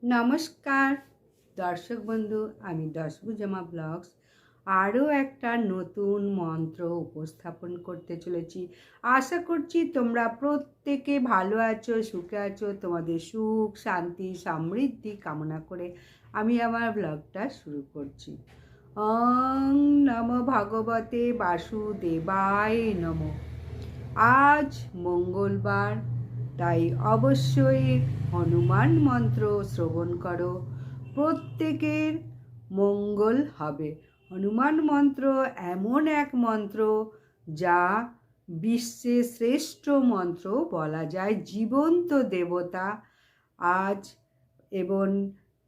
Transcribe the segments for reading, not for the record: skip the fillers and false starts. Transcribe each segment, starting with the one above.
নমস্কার দর্শক বন্ধু, আমি দশভুজামা ব্লগস আরও একটা নতুন মন্ত্র উপস্থাপন করতে চলেছি। আশা করছি তোমরা প্রত্যেকে ভালো আছো, সুখে আছো। তোমাদের সুখ, শান্তি, সমৃদ্ধি কামনা করে আমি আমার ব্লগটা শুরু করছি। ওং নমো ভগবতে বাসুদেবায় নমঃ। আজ মঙ্গলবার, তাই অবশ্যই হনুমান মন্ত্র শ্রবণ করো, প্রত্যেকের মঙ্গল হবে। হনুমান মন্ত্র এমন এক মন্ত্র যা বিশ্বের শ্রেষ্ঠ মন্ত্র বলা যায়। জীবন্ত দেবতা আজ এবং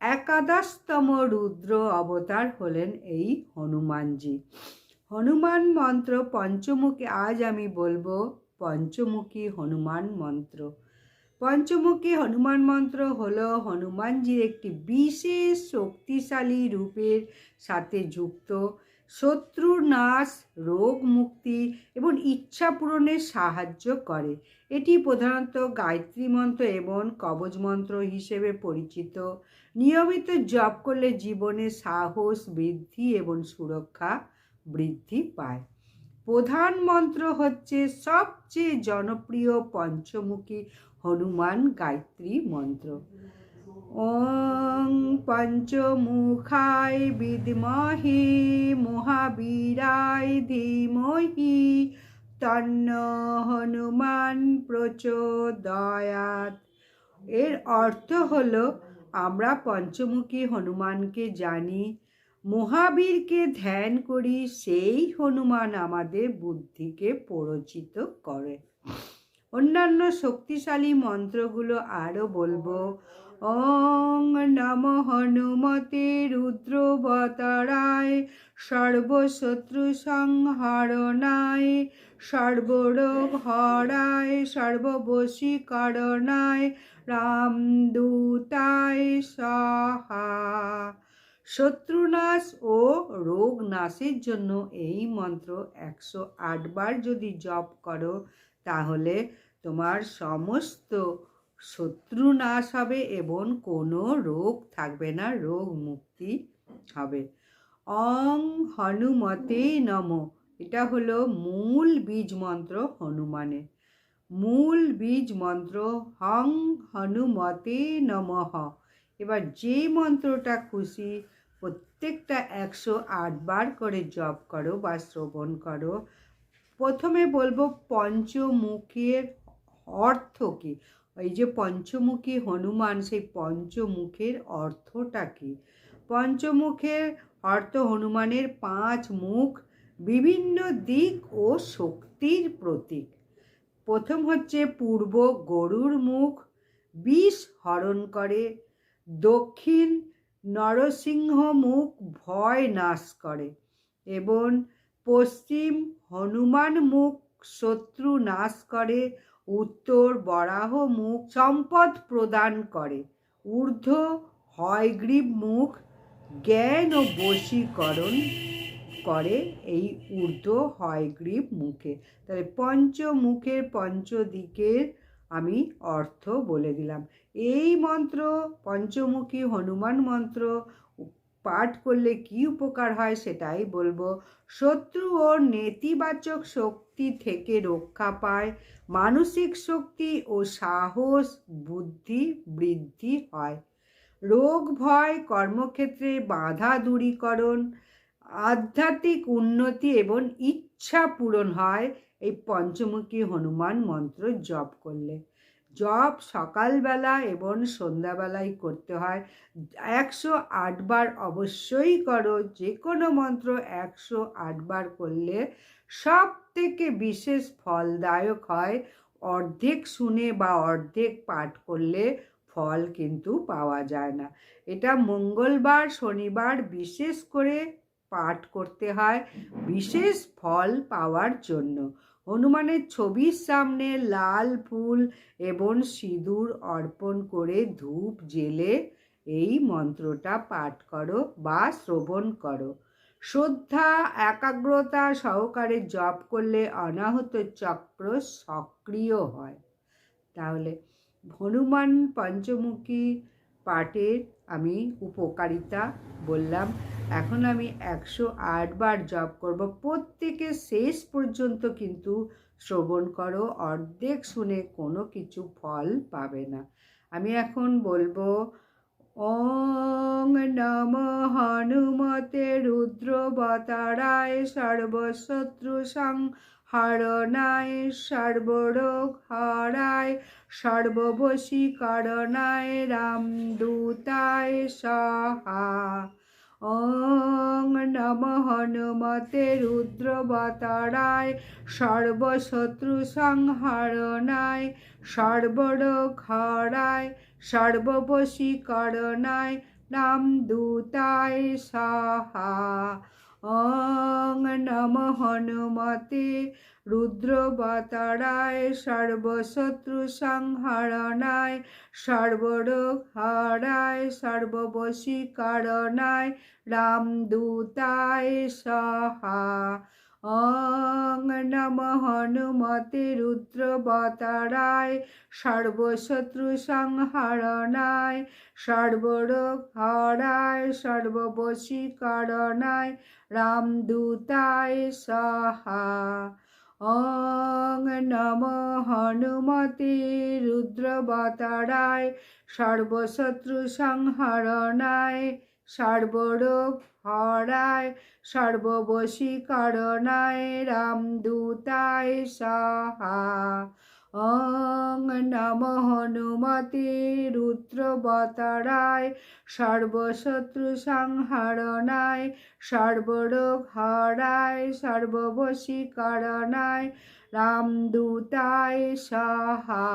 একাদশতম রুদ্র অবতার হলেন এই হনুমানজি। হনুমান মন্ত্র পঞ্চমুখী, আজ আমি বলবো পঞ্চমুখী হনুমান মন্ত্র। পঞ্চমুখী হনুমান মন্ত্র হলো হনুমানজির একটি বিশেষ শক্তিশালী রূপের সাথে যুক্ত। শত্রুর নাশ, রোগ মুক্তি এবং ইচ্ছা পূরণে সাহায্য করে। এটি প্রধানত গায়ত্রী মন্ত্র এবং কবচ মন্ত্র হিসেবে পরিচিত। নিয়মিত জপ করলে জীবনে সাহস বৃদ্ধি এবং সুরক্ষা বৃদ্ধি পায়। প্রধান মন্ত্র হচ্ছে সবচেয়ে জনপ্রিয় পঞ্চমুখী হনুমান গায়ত্রী মন্ত্র। ওং পঞ্চমুখায় বিদ্মহে মহাবীরায় ধীমহি তন্নো হনুমান প্রচোদয়াৎ। এর অর্থ হলো, আমরা পঞ্চমুখী হনুমানকে জানি, মহাবীরকে ধ্যান করি, সেই হনুমান আমাদের বুদ্ধিকে প্ররোচিত করে। অন্যান্য শক্তিশালী মন্ত্রগুলো আরও বলবো। ওং নম হনুমতে রুদ্রবতারায় সর্বশত্রু সংহরণায় সর্বরোগ হরায় সর্ববশীকরণায় রামদূতায় স্বাহা। শত্রুনাশ ও রোগ নাশের জন্য এই মন্ত্র 108 বার যদি জপ করো, তাহলে তোমার সমস্ত শত্রু নাশ হবে এবং কোনো রোগ থাকবে না, রোগ মুক্তি হবে। অং হনুমতে নমঃ, এটা হলো মূল বীজ মন্ত্র হনুমানের। মূল বীজ মন্ত্র হং হনুমতে নমঃ। এবার যে মন্ত্রটা খুশি প্রত্যেকটা 108 বার করে জপ করো বা শ্রবণ করো। প্রথমে বলবো পঞ্চমুখের অর্থ কী। এই যে পঞ্চমুখী হনুমান, সেই পঞ্চমুখের অর্থটা কী? পঞ্চমুখের অর্থ হনুমানের 5 মুখ, বিভিন্ন দিক ও শক্তির প্রতীক। প্রথম হচ্ছে পূর্ব গরুর মুখ, বিষ হরণ করে। দক্ষিণ নরসিংহ মুখ, ভয় নাশ করে। এবং পশ্চিম হনুমান মুখ, শত্রু নাশ করে। উত্তর বরাহ মুখ, সম্পদ প্রদান করে। ঊর্ধ্ব হয়গ্রীব মুখ, জ্ঞান ও বশীকরণ করে এই ঊর্ধ্ব হয়গ্রীব মুখে। তাহলে পঞ্চমুখের পঞ্চদিকের আমি অর্থ বলে দিলাম। এই মন্ত্র, পঞ্চমুখী হনুমান মন্ত্র পাঠ করলে কি উপকার হয় সেটাই বলবো। শত্রু ও নেতিবাচক শক্তি থেকে রক্ষা পায়। মানসিক শক্তি ও সাহস বুদ্ধি বৃদ্ধি হয়। রোগ ভয়, কর্মক্ষেত্রে বাধা দূরীকরণ, আধ্যাত্মিক উন্নতি এবং ইচ্ছা পূরণ হয় এই পঞ্চমুখী হনুমান মন্ত্র জপ করলে। জপ সকালবেলা এবং সন্ধ্যাবেলায় করতে হয়। 108 বার অবশ্যই করো। যে কোনো মন্ত্র 108 বার করলে সব থেকে বিশেষ ফলদায়ক হয়। অর্ধেক শুনে বা অর্ধেক পাঠ করলে ফল কিন্তু পাওয়া যায় না। এটা মঙ্গলবার, শনিবার বিশেষ করে পাঠ করতে হয় বিশেষ ফল পাওয়ার জন্য। হনুমানের ছবির সামনে লাল ফুল এবং সিঁদুর অর্পণ করে ধূপ জ্বেলে এই মন্ত্রটা পাঠ করো বা শ্রবণ করো। শ্রদ্ধা একাগ্রতা সহকারে জপ করলে অনাহত চক্র সক্রিয় হয়। তাহলে হনুমান পঞ্চমুখী পাঠের আমি উপকারিতা বললাম। এখন আমি 108 বার জপ করব। প্রত্যেকে শেষ পর্যন্ত কিন্তু শ্রবণ করো, অর্ধেক শুনে কোনো কিছু ফল পাবে না। আমি এখন বলবো ওং নমঃ হনুমতে রুদ্রবতারায় সর্বশত্রু সংহারণায় সর্বরোগ হরায় সর্ববশীকরণায় রামদূতায় স্বাহা। ওং নমঃ হনুমতে রুদ্রবতারায় সর্বশত্রু সংহারণায় সর্বরোগ হরায় সর্ববশীকরণায় রামদূতায় স্বাহা। ওং নমঃ হনুমতে রুদ্রবতারায় সর্বশত্রু সংহারণায় সর্বরোগ হরায় সর্ববশীকরণায় রামদূতায় স্বাহা। ওং নমঃ হনুমতে রুদ্রবতারায় সর্বশত্রু সংহারণায় সর্বরোগ হরায় সর্ববশীকরণায় রামদূতায় স্বাহা। ওং নমঃ হনুমতে রুদ্রবতারায় সর্বশত্রু সংহারণায় সর্বরোগ হরায় সর্ববশীকরণায় রামদূতায় স্বাহা। ওং নমঃ হনুমতে রুদ্রবতারায় সর্বশত্রু সংহারণায় সর্বরোগ হরায় সর্ববশীকরণায় রামদূতায় স্বাহা।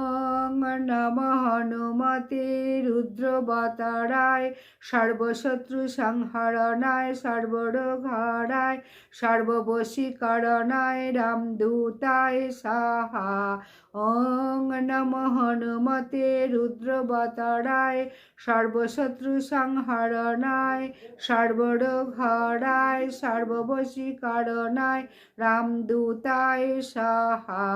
ওং নমঃ হনুমতে রুদ্রবতারায় সর্বশত্রু সংহারণায় সর্বরোগ হরায় সর্ববশীকরণায় রামদূতায় স্বাহা। ওং নমঃ হনুমতে রুদ্রবতারায় সর্বশত্রু সংহারণায় সর্বরোগ হরায় সর্ববশীকরণায় রামদূতায় স্বাহা।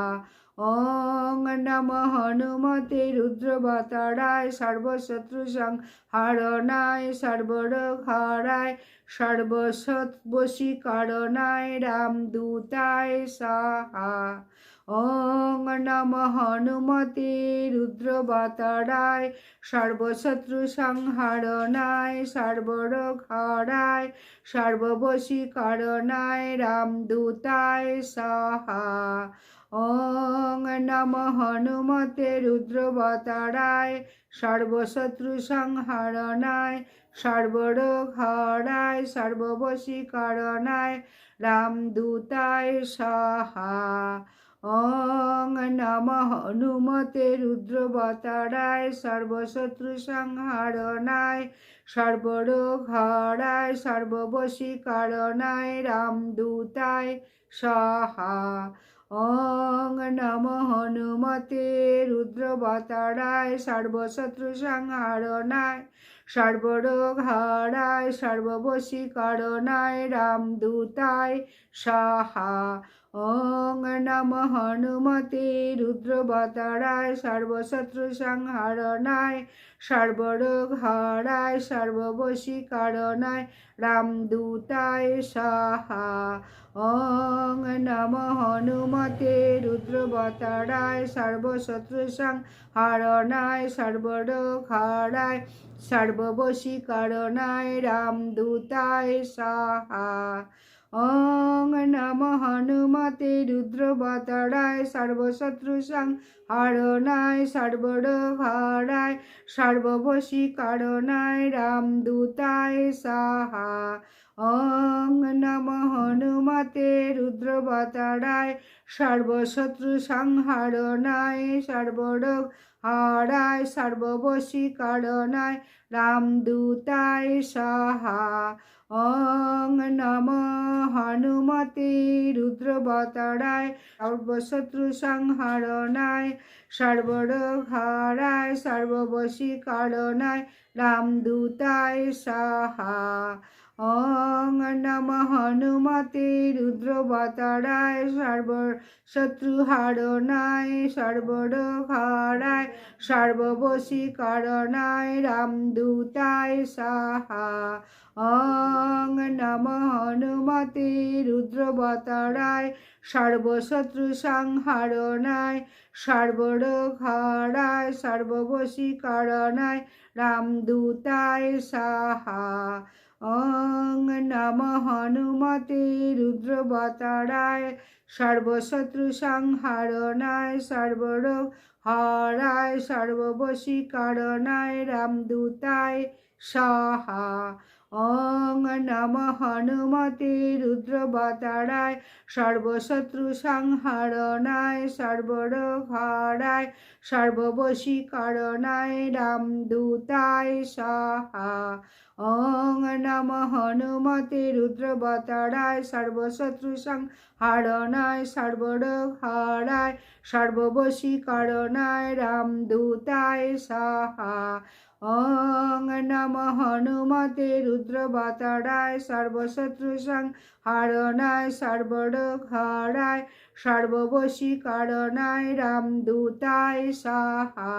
ওং নমঃ হনুমতে রুদ্রবতারায় সর্বশত্রু সংহারণায় সর্বরোগ হরায় সর্ববশীকরণায় রামদূতায় স্বাহা। ওং নমঃ হনুমতে রুদ্রবতারায় সর্বশত্রু সংহারণায় সর্বরোগ হরায় সর্ববশীকরণায় রামদূতায় স্বাহা। ওং নমঃ হনুমতে রুদ্রবতারায় সর্বশত্রু সংহারণায় সর্বরোগ হরায় সর্ববশীকরণায় রামদূতায় স্বাহা। ওং নমঃ হনুমতে রুদ্রবতারায় সর্বশত্রু সংহারণায় সর্বরোগ হরায় সর্ববশীকরণায় রামদূতায় স্বাহা। ওং নমঃ হনুমতে রুদ্রবতারায় সর্বশত্রু সংহারণায় সর্বরোগ হরায় সর্ববশীকরণায় রামদূতায় স্বাহা। ওং নমঃ হনুমতে রুদ্রবতারায় সর্বশত্রু সংহারণায় সর্বরোগ হরায় সর্ববশীকরণায় রামদূতায় স্বাহা। ওং নমঃ হনুমতে রুদ্রবতারায় সর্বশত্রু সংহারণায় সর্বরোগ হরায় সর্ববশীকরণায় রামদূতায় স্বাহা। ওং নমঃ হনুমতে রুদ্রবতারায় সর্বশত্রু সংহারণায় সর্বরোগ হরায় সর্ববশীকরণায় রামদূতায় স্বাহা। ওং নমঃ হনুমতে রুদ্রবতারায় সর্বশত্রু সংহারণায় সর্বরোগ হরায় সর্ববশীকরণায় রামদূতায় স্বাহা। ওং নমঃ হনুমতে রুদ্রবতারায় সর্বশত্রু সংহারণায় সর্বরোগ হরায় সর্ববশীকরণায় রামদূতায় স্বাহা। ওং নমঃ হনুমতে রুদ্রবতারায় সর্বশত্রুহারণায় সর্বরোগহারায় সর্ববশীকরণায় রামদূতায় সাহা। ওং নমঃ হনুমতে রুদ্রবতারায় সর্বশত্রু সংহারণায় সর্বরোগহারায় সর্ববশীকরণায় রামদূতায় সাহা। ওং নমঃ হনুমতে রুদ্রবতারায় সর্বশত্রু সংহারণায় সর্বরোগ হরায় সর্ববশীকরণায় রামদূতায় সাহা। ওং নমঃ হনুমতে রুদ্রবতারায় সর্বশত্রু সংহারণায় সর্বরোগ হরায় সর্ববশীকরণায় রামদূতায় সাহা। ওং নমঃ হনুমতে রুদ্রবতারায় সর্বশত্রু সংহারণায় সর্বরোগ হরায় সর্ববশীকরণায় রামদূতায় সাহা। ওং নমঃ হনুমতে রুদ্রবতারায় সর্বশত্রু সংহারণায় সর্বরোগ হরায় সর্ববশীকরণায় রামদূতায় সাহা।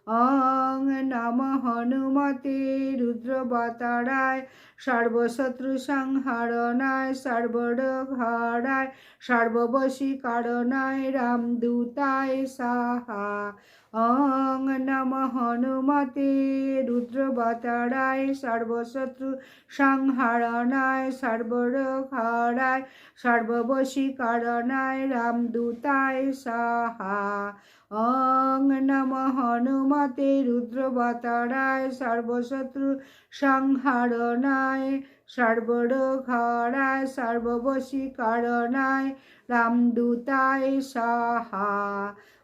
ওং নমঃ হনুমতে রুদ্রবতারায় সর্বশত্রু সংহারণায় সর্বরোগ হরায় সর্ববশীকরণায় রামদূতায় সাহা। ওং নমঃ হনুমতে রুদ্রবতারায় সর্বশত্রু সংহারণায় সর্বরোগ হরায় সর্ববশীকরণায় রামদূতায় সাহা। ওং নমঃ হনুমতে রুদ্রবতারায় সর্বশত্রু সংহারণায় সর্বরোগ হরায় সর্ববশীকরণায় রামদূতায় সাহা।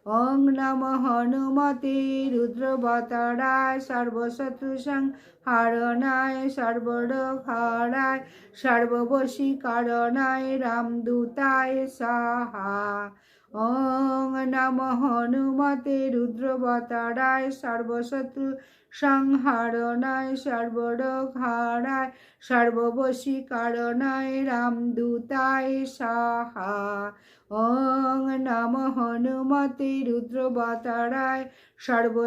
ওং নমঃ হনুমতে রুদ্রবতারায় সর্বশত্রু সংহারণায় সর্বরোগ হরায় সর্ববশীকরণায় রামদূতায় সাহা। ওং নমঃ হনুমতে রুদ্রবতারায় সর্বশত্রু সংহারণায় সর্বরোগ হরায় সর্ববশীকরণায় রামদূতায় সাহা। ওং নমঃ হনুমতে রুদ্রবতারায় সর্বশত্রু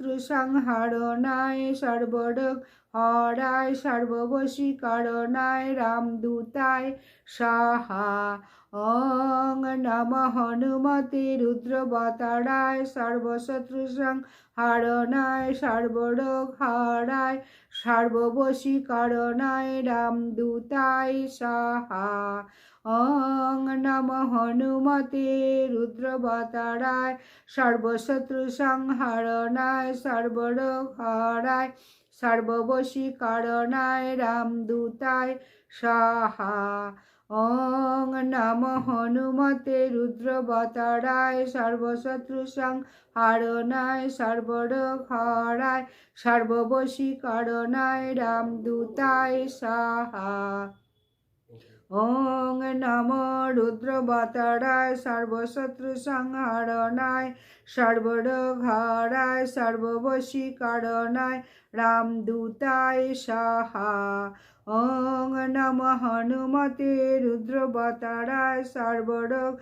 সংহারণায় সর্বরোগ হরায় সর্ববশীকরণায় রামদূতায় সাহা। ওং নমঃ হনুমতে রুদ্রবতারায় সর্বশত্রু সংহারণায় সর্বরোগ হরায় সর্ববশীকরণায় রামদূতায় সাহা। ওং নমঃ হনুমতে রুদ্রবতারায় সর্বশত্রু সংহারণায় সর্বরোগ হরায় সর্ববশীকরণায় রামদূতায় সাহা। ওং নমঃ হনুমতে রুদ্রবতারায় সর্বশত্রু সংহারণায় সর্বরোগ হরায় সর্ববশীকরণায় রামদূতায় সাহা। ওং নমঃ রুদ্রবতারায় সর্বশত্রু সংহারণায় সর্বরোগ হরায় সর্ববশীকরণায় রামদূতায় সাহা। ওং নমঃ হনুমতে রুদ্রবতারায় সর্বরোগ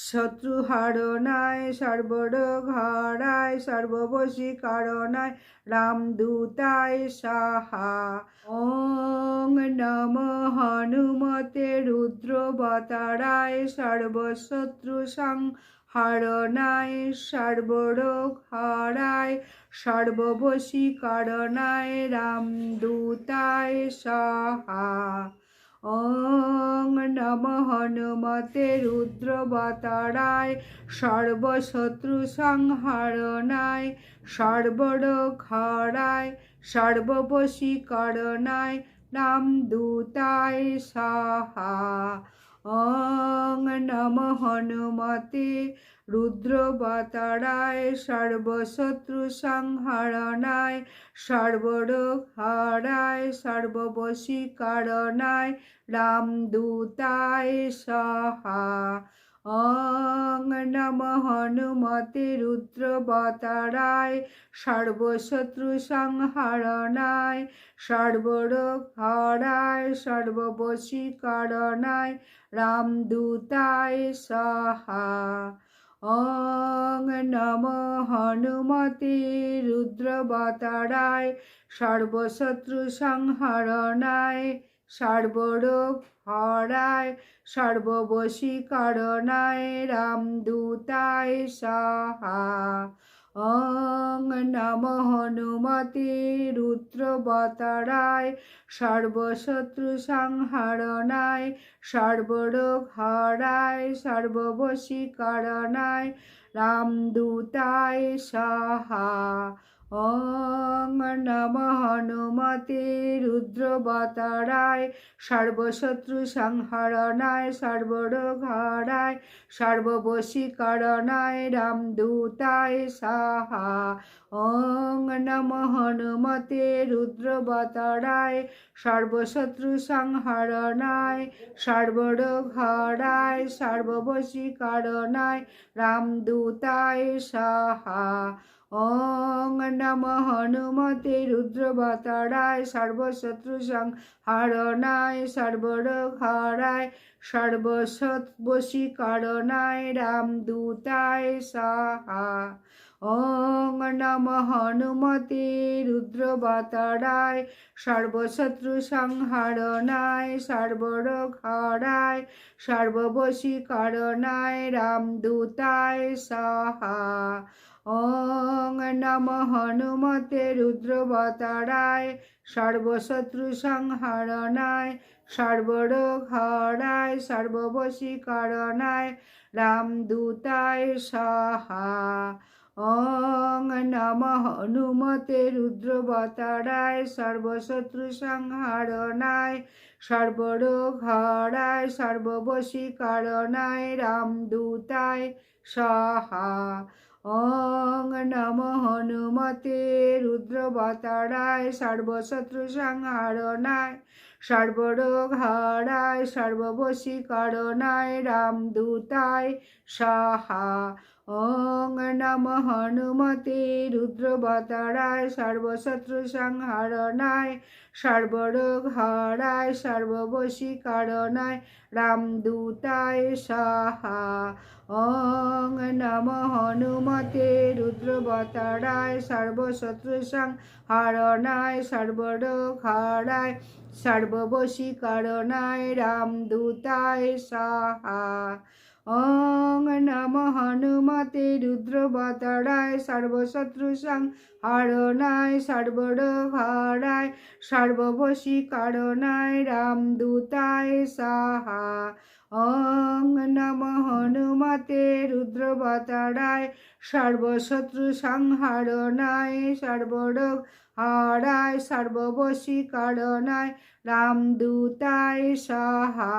শত্রুহারণায় সর্বরোগ হরায় সর্ববশীকরণায় রামদূতায় সাহা। ওং নমঃ হনুমতে রুদ্রবতারায় সর্বশত্রু সংহারণায় সর্বরোগ হরায় সর্ববশীকরণায় রামদূতায় সাহা। ওং নমঃ হনুমতে রুদ্রবতারায় সর্বশত্রু সংহারণায় সর্বরোগ হরায় সর্ববশীকরণায় রামদূতায় সাহা। ওং নমঃ হনুমতে রুদ্রবতারায় সর্বশত্রু সংহারণায় সর্বরোগ হরায় সর্ববশীকরণায় রামদূতায় সাহা। ওং নমঃ হনুমতে রুদ্রবতারায় সর্বশত্রু সংহরণায় সর্বরোগ হরায় সর্ববশীকরণায় রামদূতায় স্বাহা। ওং নমঃ হনুমতে রুদ্রবতারায় সর্বশত্রু সংহরণায় সর্বরোগ হরায় সর্ববশীকরণায় রামদূতায় স্বাহা। ওং নমঃ হনুমতে রুদ্রবতারায় সর্বশত্রু সংহরণায় সর্বরোগ হরায় সর্ববশীকরণায় রামদূতায় স্বাহা। ওং নমঃ হনুমতে রুদ্রবতারায় সর্বশত্রু সংহরণায় সর্বরোগ হরায় সর্ববশীকরণায় রামদূতায় স্বাহা। ওং নমঃ হনুমতে রুদ্রবতারায় সর্বশত্রু সংহরণায় সর্বরোগ হরায় সর্ববশীকরণায় রামদূতায় স্বাহা। ওং নমঃ হনুমতে রুদ্রবতারায় সর্বশত্রু সংহরণায় সর্বরোগ হরায় সর্ববশীকরণায় রামদূতায় স্বাহা। ওং নমঃ হনুমতে রুদ্রবতারায় সর্বশত্রু সংহরণায় সর্বরোগ হরায় সর্ববশীকরণায় রামদূতায় স্বাহা। ওং নমঃ হনুমতে রুদ্রবতারায় সর্বশত্রু সংহরণায় সর্বরোগ হরায় সর্ববশীকরণায় রামদূতায় স্বাহা। ওং নমঃ হনুমতে রুদ্রবতারায় সর্বশত্রু সংহরণায় সর্বরোগ হরায় সর্ববশীকরণায় রামদূতায় স্বাহা। ওং নমঃ হনুমতে রুদ্রবতারায় সর্বশত্রু সংহরণায় সর্বরোগ হরায় সর্ববশীকরণায় রামদূতায় স্বাহা। ওং নমঃ হনুমতে রুদ্রবতারায় সর্বশত্রু সংহরণায় সর্বরোগ হরায় সর্ববশীকরণায় রামদূতায় স্বাহা। ওং নমঃ হনুমতে রুদ্রবতারায় সর্বশত্রু সংহরণায় সর্বরোগ হরায় সর্ববশীকরণায় রামদূতায় স্বাহা। ওং নমঃ হনুমতে রুদ্রবতারায় সর্বশত্রু সংহরণায় সর্বরোগ হরায় সর্ববশীকরণায় রামদূতায় স্বাহা। ওং নমঃ হনুমতে রুদ্রবতারায় সর্বশত্রু সংহরণায় সর্বরোগ হরায় সর্ববশীকরণায় রামদূতায় স্বাহা।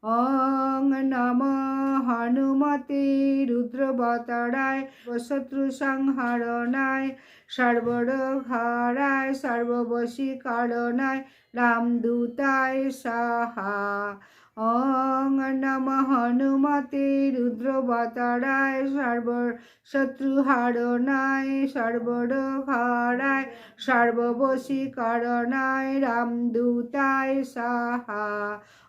ওং নমঃ হনুমতে রুদ্রবতারায় সর্বশত্রু সংহরণায় সর্বরোগ হরায় সর্ববশীকরণায় রামদূতায় স্বাহা। ওং নমঃ হনুমতে রুদ্রবতারায় সর্বশত্রু হরণায় সর্বরোগ হরায় সর্ববশীকরণায় রামদূতায় স্বাহা।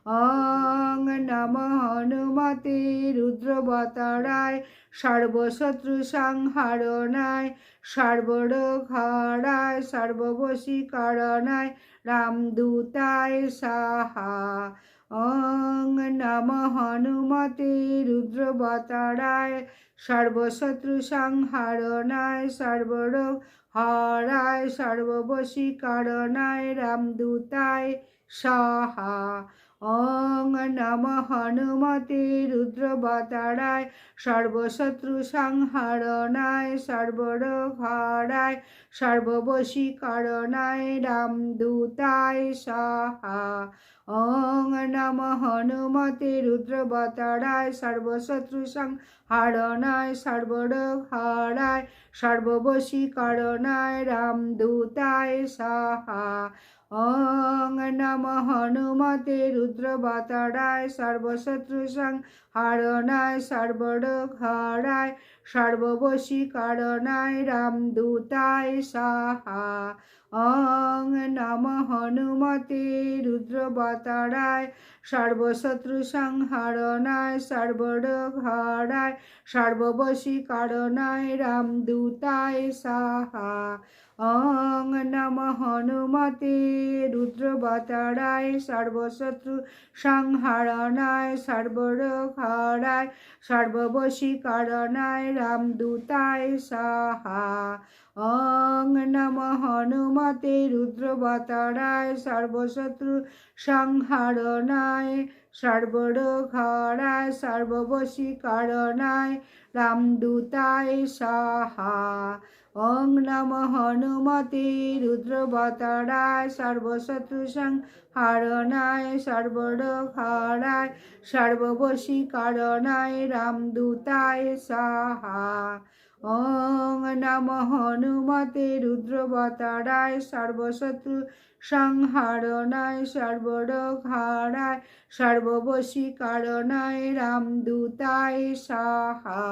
ওং নমঃ হনুমতে রুদ্রবতারায় সর্বশত্রু সংহরণায় সর্বরোগ হরায় সর্ববশীকরণায় রামদূতায় স্বাহা। ওং নমঃ হনুমতে রুদ্রবতারায় সর্বশত্রু সংহরণায় সর্বরোগ হরায় সর্ববশীকরণায় রামদূতায় স্বাহা। ওং নমঃ হনুমতে রুদ্রবতারায় সর্বশত্রু সংহরণায় সর্বরোগ হরায় সর্ববশীকরণায় রামদূতায় স্বাহা। ওং নমঃ হনুমতে রুদ্রবতারায় সর্বশত্রু সংহরণায় সর্বরোগ হরায় সর্ববশীকরণায় রামদূতায় স্বাহা। ওং নমঃ হনুমতে রুদ্রবতারায় সর্বশত্রু সংহারণায় সর্বরোগহরায় সর্ববশীকরণায় রামদূতায় স্বাহা। ওং নমঃ হনুমতে রুদ্রবতারায় সর্বশত্রু সংহারণায় সর্বরোগহরায় সর্ববশীকরণায় রামদূতায় স্বাহা। ওং নমঃ হনুমতে রুদ্রবতারায় সর্বশত্রু সংহারণায় সর্বরোগহরায় সর্ববশীকরণায় রামদূতায় স্বাহা। ওং নমঃ হনুমতে রুদ্রবতারায় সর্বশত্রু সংহারণায় সর্বরোগহরায় সর্ববশীকরণায় রামদূতায় স্বাহা। ওং নমঃ হনুমতে রুদ্রবতারায় সর্বশত্রু সংহারণায় সর্বরোগহরায় সর্ববশীকরণায় রামদূতায় স্বাহা। ওং নমঃ হনুমতে রুদ্রবতারায় সর্বশত্রু সংহারণায় সর্বরোগহরায় সর্ববশীকরণায় রামদূতায় স্বাহা।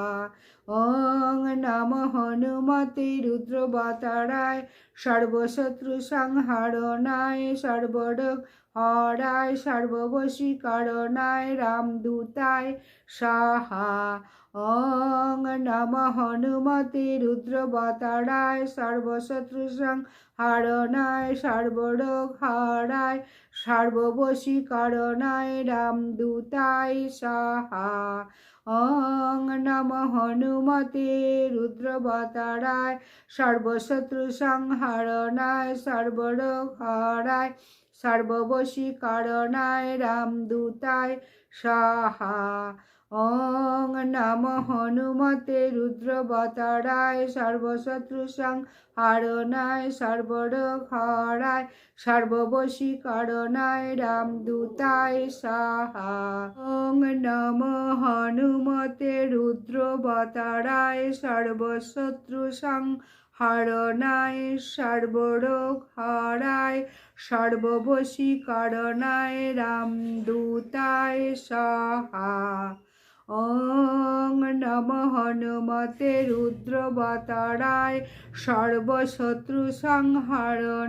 ওং নমঃ হনুমতে রুদ্রবতারায় সর্বশত্রু সংহারণায় সর্বরোগহরায় সর্ববশীকরণায় রামদূতায় স্বাহা। ওং নমঃ হনুমতে রুদ্রবতারায় সর্বশত্রু সংহারণায় সর্বরোগহরায় সর্ববশীকরণায় রামদূতায় স্বাহা। ওং নমঃ হনুমতে রুদ্রবতারায় সর্বশত্রু সংহারণায় সর্বরোগহরায় সর্ববশীকরণায় রামদূতায় স্বাহা। ওং নমঃ হনুমতে রুদ্রবতারায় সর্বশত্রু সংহারণায় সর্বরোগহরায় সর্ববশীকরণায় রামদূতায় স্বাহা। ওং নমঃ হনুমতে রুদ্রবতারায় সর্বশত্রু সংহারণায় সর্বরোগহরায় সর্ববশীকরণায় রামদূতায় স্বাহা। ওং নমঃ হনুমতে রুদ্রবতারায় সর্বশত্রু সংহারণায়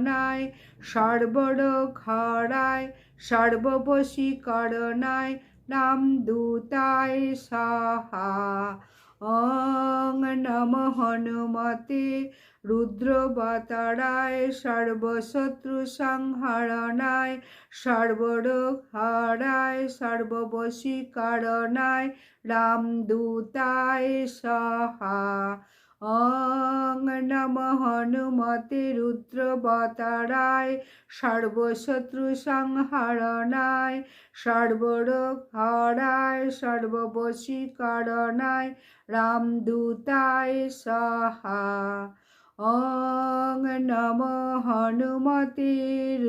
সর্বরোগহরায় সর্ববশীকরণায় রামদূতায় স্বাহা। ওং নমঃ হনুমতে রুদ্রবতারায় সর্বশত্রু সংহারণায় সর্বরোগহরায় সর্ববশীকরণায় রামদূতায় স্বাহা। ওং নমঃ হনুমতে রুদ্রবতারায় সর্বশত্রু সংহারণায় সর্বরোগহরায় সর্ববশীকরণায় রামদূতায় স্বাহা। ওং নমঃ হনুমতে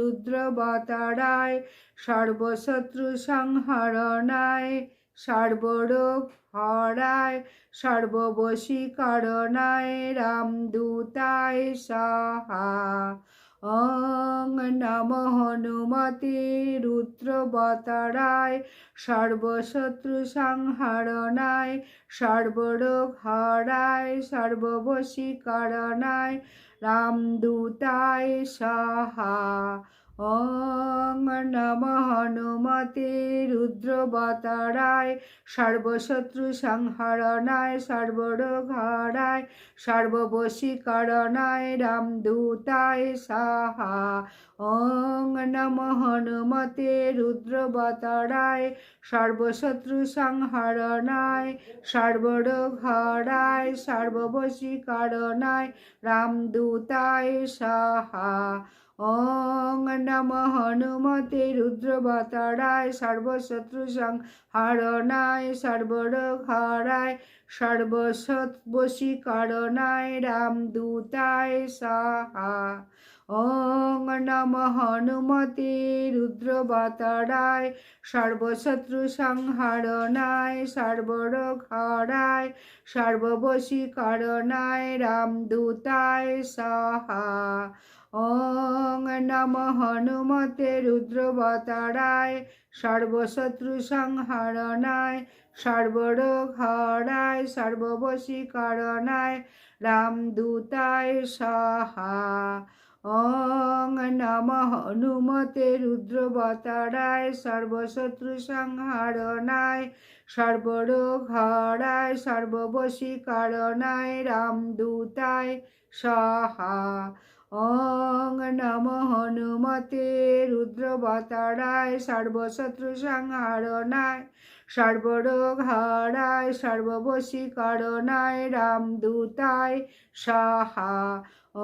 রুদ্রবতারায় সর্বশত্রু সংহারণায় সর্বরোগহরায় সর্ববশীকরণায় রামদূতায় স্বাহা। ওং নমঃ হনুমতে রুদ্রবতারায় সর্বশত্রু সংহারণায় সর্বরোগহরায় সর্ববশীকরণায় রামদূতায় স্বাহা। ওং নমঃ হনুমতে রুদ্রবতারায় সর্বশত্রু সংহারণায় সর্বরোগহরায় সর্ববশীকরণায় রামদূতায় স্বাহা। ওং নমঃ হনুমতে রুদ্রবতারায় সর্বশত্রু সংহারণায় সর্বরোগহরায় সর্ববশীকরণায় রামদূতায় স্বাহা। ওং নমঃ হনুমতে রুদ্রবতারায় সর্বশত্রু সংহারণায় সর্বরোগহরায় সর্ববশীকরণায় রামদূতায় স্বাহা। ওং নমঃ হনুমতে রুদ্রবতারায় সর্বশত্রু সংহারণায় সর্বরোগহরায় সর্ববশীকরণায় রামদূতায় স্বাহা। ওং নমঃ হনুমতে রুদ্রবতারায় সর্বশত্রু সংহরণায় সর্বরোগ হরায় সর্ববশীকরণায় রামদূতায় স্বাহা। ওং নমঃ হনুমতে রুদ্রবতারায় সর্বশত্রু সংহরণায় সর্বরোগ হরায় সর্ববশীকরণায় রামদূতায় স্বাহা। ওং নমঃ হনুমতে রুদ্রবতারায় সর্বশত্রু সংহরণায় সর্বরোগ হরায় সর্ববশীকরণায় রামদূতায় স্বাহা।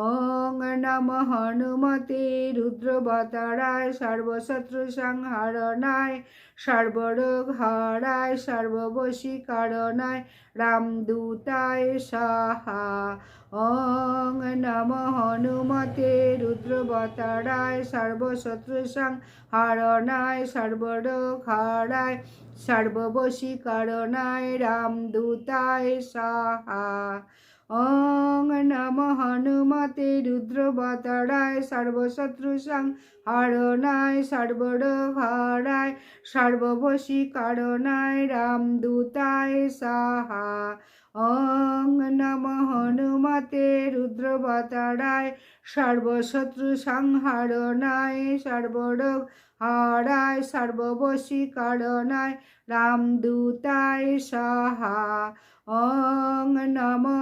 ওং নমঃ হনুমতে রুদ্রবতারায় সর্বশত্রু সংহরণায় সর্বরোগ হরায় সর্ববশীকরণায় রামদূতায় স্বাহা। ওং নমঃ হনুমতে রুদ্রবতারায় সর্বশত্রু সংহরণায় সর্বরোগ হরায় সর্ববশীকরণায় রামদূতায় স্বাহা। ওং নমঃ হনুমতে রুদ্রবতারায় সর্বশত্রু সংহরণায় সর্বরোগ হরায় সর্ববশীকরণায় রামদূতায় স্বাহা। ওং নমঃ হনুমতে রুদ্রবতারায় সর্বশত্রু সংহরণায় সর্বরোগ হরায় সর্ববশীকরণায় রামদূতায় স্বাহা। ওং নমঃ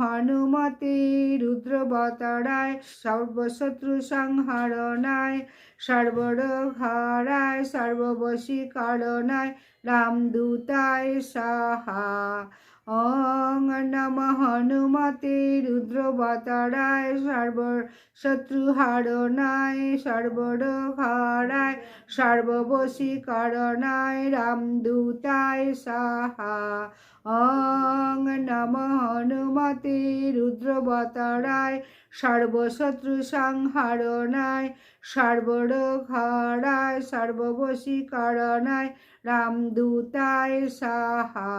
হনুমতে রুদ্রবতারায় সর্বশত্রু সংহরণায় সর্বরোগ হরায় সর্ববশীকরণায় রামদূতায় স্বাহা। ওং নমঃ হনুমতে রুদ্রবতারায় সর্বশত্রু হরণায় সর্বরোগ হরায় সর্ববশীকরণায় রামদূতায় স্বাহা। ওং নমঃ হনুমতে রুদ্রবতারায় সর্বশত্রু সংহরণায় সর্বরোগ হরায় সর্ববশীকরণায় রামদূতায় স্বাহা।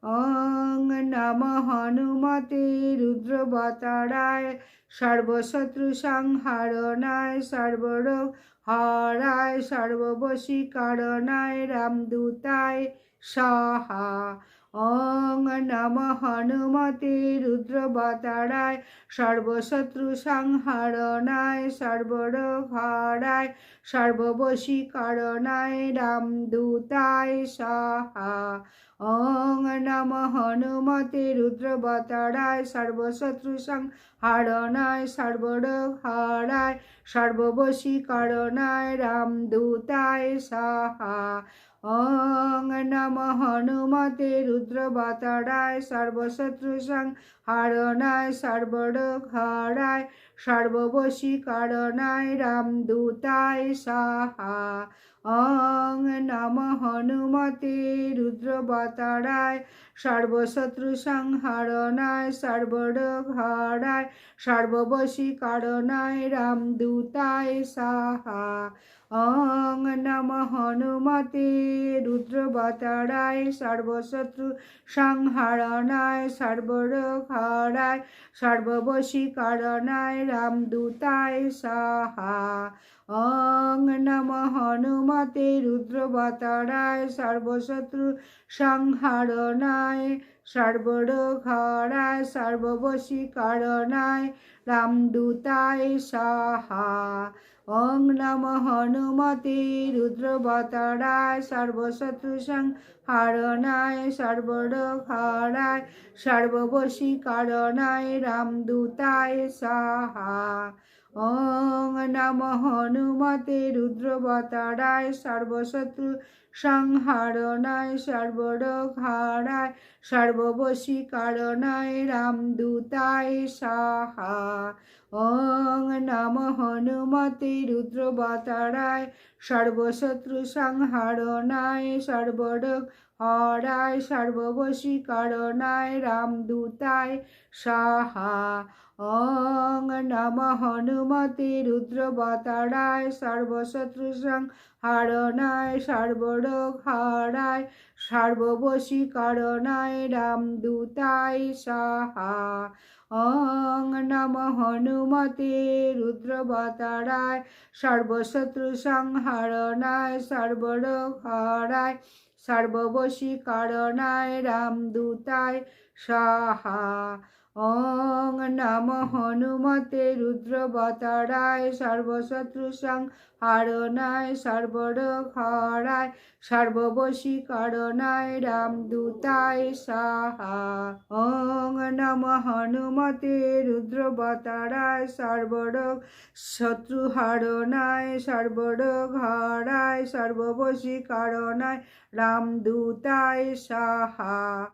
ওং নমঃ হনুমতে রুদ্রবতারায় সর্বশত্রু সংহরণায় সর্বরোগ হরায় সর্ববশীকরণায় রামদূতায় স্বাহা। ওং নমঃ হনুমতে রুদ্রবতারায় সর্বশত্রু সংহরণায় সর্বরোগ হরায় সর্ববশীকরণায় রামদূতায় স্বাহা। ওং নমঃ হনুমতে রুদ্রবতারায় সর্বশত্রু সংহরণায় সর্বরোগ হরায় সর্ববশীকরণায় রামদূতায় স্বাহা। ওং নমঃ হনুমতে রুদ্রবতারায় সর্বশত্রু সংহরণায় সর্বরোগ হরায় সর্ববশীকরণায় রামদূতায় স্বাহা। ওং নমঃ হনুমতে রুদ্রবতারায় সর্বশত্রু সংহরণায় সর্বরোগ হরায় সর্ববশীকরণায় রামদূতায় স্বাহা। ওং নমঃ হনুমতে রুদ্রবতারায় সর্বশত্রু সংহরণায় সর্বরোগ হরায় সর্ববশীকরণায় রামদূতায় স্বাহা। ওং নমঃ হনুমতে রুদ্রবতারায় সর্বশত্রু সংহরণায় সর্বরোগ হরায় সর্ববশীকরণায় রামদূতায় স্বাহা। ওং নমঃ হনুমতে রুদ্রবতারায় সর্বশত্রু সংহরণায় সর্বরোগ হরায় সর্ববশীকরণায় রামদূতায় স্বাহা। ওং নমঃ হনুমতে রুদ্রবতারায় সর্বশত্রু সংহরণায় সর্বরোগ হরায় সর্ববশীকরণায় রামদূতায় স্বাহা। ওং নমঃ হনুমতে রুদ্রবতারায় সর্বশত্রু সংহরণায় সর্বরোগ হরায় সর্ববশীকরণায় রামদূতায় স্বাহা। ওং নমঃ হনুমতে রুদ্রবতারায় সর্বশত্রু সংহরণায় সর্বরোগ হরায় সর্ববশীকরণায় রামদূতায় স্বাহা। ওং নমঃ হনুমতে রুদ্রবতারায় সর্বশত্রু সংহারণায় সর্বরোগ হরায় সর্ববশীকরণায় রামদূতায় স্বাহা। ওং নমঃ হনুমতে রুদ্রবতারায় সর্বশত্রু সংহারণায় সর্বরোগ হরায় সর্ববশীকরণায় রামদূতায় স্বাহা। ওং নমঃ হনুমতে রুদ্রবতারায় সর্বরোগ শত্রুহরণায় সর্বরোগ হরায় সর্ববশীকরণায় রামদূতায় স্বাহা।